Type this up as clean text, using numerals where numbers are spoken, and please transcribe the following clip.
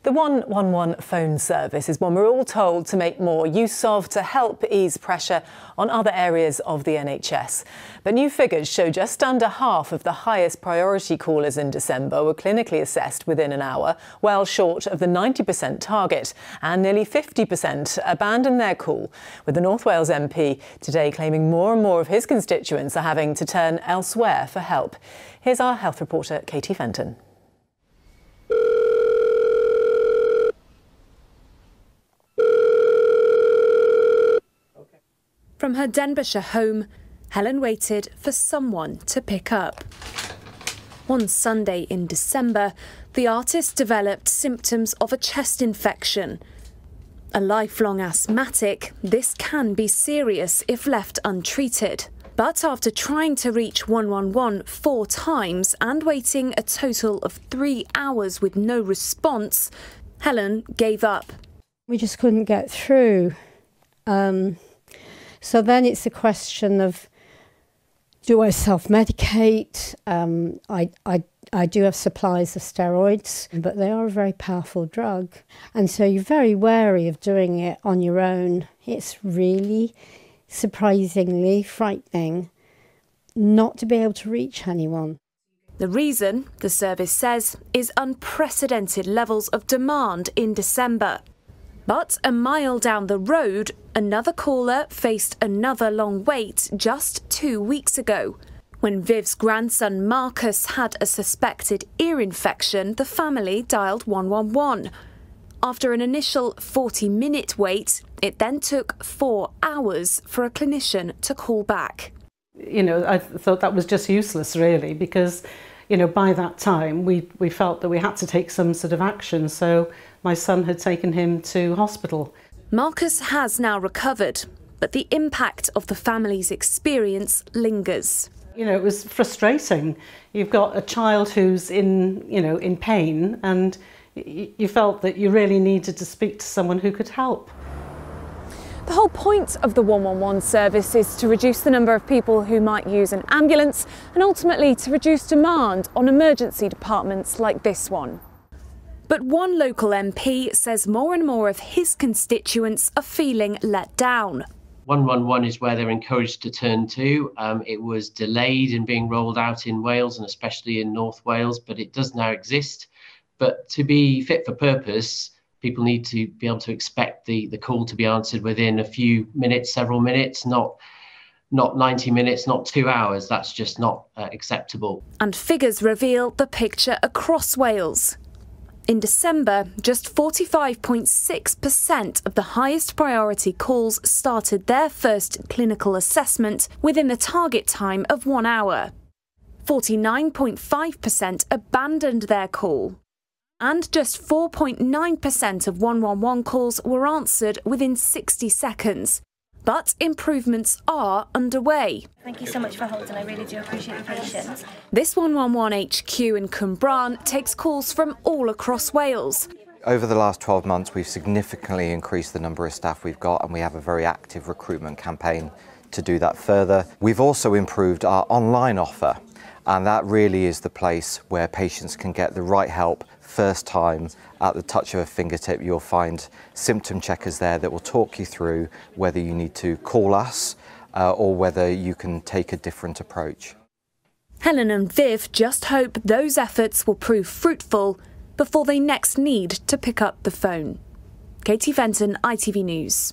The 111 phone service is one we're all told to make more use of to help ease pressure on other areas of the NHS. But new figures show just under half of the highest priority callers in December were clinically assessed within an hour, well short of the 90% target, and nearly 50% abandoned their call, with the North Wales MP today claiming more and more of his constituents are having to turn elsewhere for help. Here's our health reporter, Katie Fenton. From her Denbighshire home, Helen waited for someone to pick up. One Sunday in December, the artist developed symptoms of a chest infection. A lifelong asthmatic, this can be serious if left untreated. But after trying to reach 111 4 times and waiting a total of 3 hours with no response, Helen gave up. We just couldn't get through. So then it's a question of, do I self-medicate? I do have supplies of steroids, but they are a very powerful drug. And so you're very wary of doing it on your own. It's really surprisingly frightening not to be able to reach anyone. The reason, the service says, is unprecedented levels of demand in December. But a mile down the road, another caller faced another long wait just 2 weeks ago. When Viv's grandson Marcus had a suspected ear infection, the family dialed 111. After an initial 40-minute wait, it then took 4 hours for a clinician to call back. You know, I thought that was just useless, really, because, you know, by that time we felt that we had to take some sort of action. So my son had taken him to hospital. Marcus has now recovered, but the impact of the family's experience lingers. You know, it was frustrating. You've got a child who's in pain, and you felt that you really needed to speak to someone who could help. The whole point of the 111 service is to reduce the number of people who might use an ambulance and ultimately to reduce demand on emergency departments like this one. But one local MP says more and more of his constituents are feeling let down. 111 is where they're encouraged to turn to. It was delayed in being rolled out in Wales and especially in North Wales, but it does now exist. But to be fit for purpose, people need to be able to expect the call to be answered within a few minutes, several minutes, not 90 minutes, not 2 hours. That's just not acceptable. And figures reveal the picture across Wales. In December, just 45.6% of the highest priority calls started their first clinical assessment within the target time of 1 hour. 49.5% abandoned their call. And just 4.9% of 111 calls were answered within 60 seconds. But improvements are underway. Thank you so much for holding. I really do appreciate your patience. This 111 HQ in Cwmbran takes calls from all across Wales. Over the last 12 months, we've significantly increased the number of staff we've got, and we have a very active recruitment campaign to do that further. We've also improved our online offer, and that really is the place where patients can get the right help first time at the touch of a fingertip. You'll find symptom checkers there that will talk you through whether you need to call us or whether you can take a different approach. Helen and Viv just hope those efforts will prove fruitful before they next need to pick up the phone. Katie Fenton, ITV News.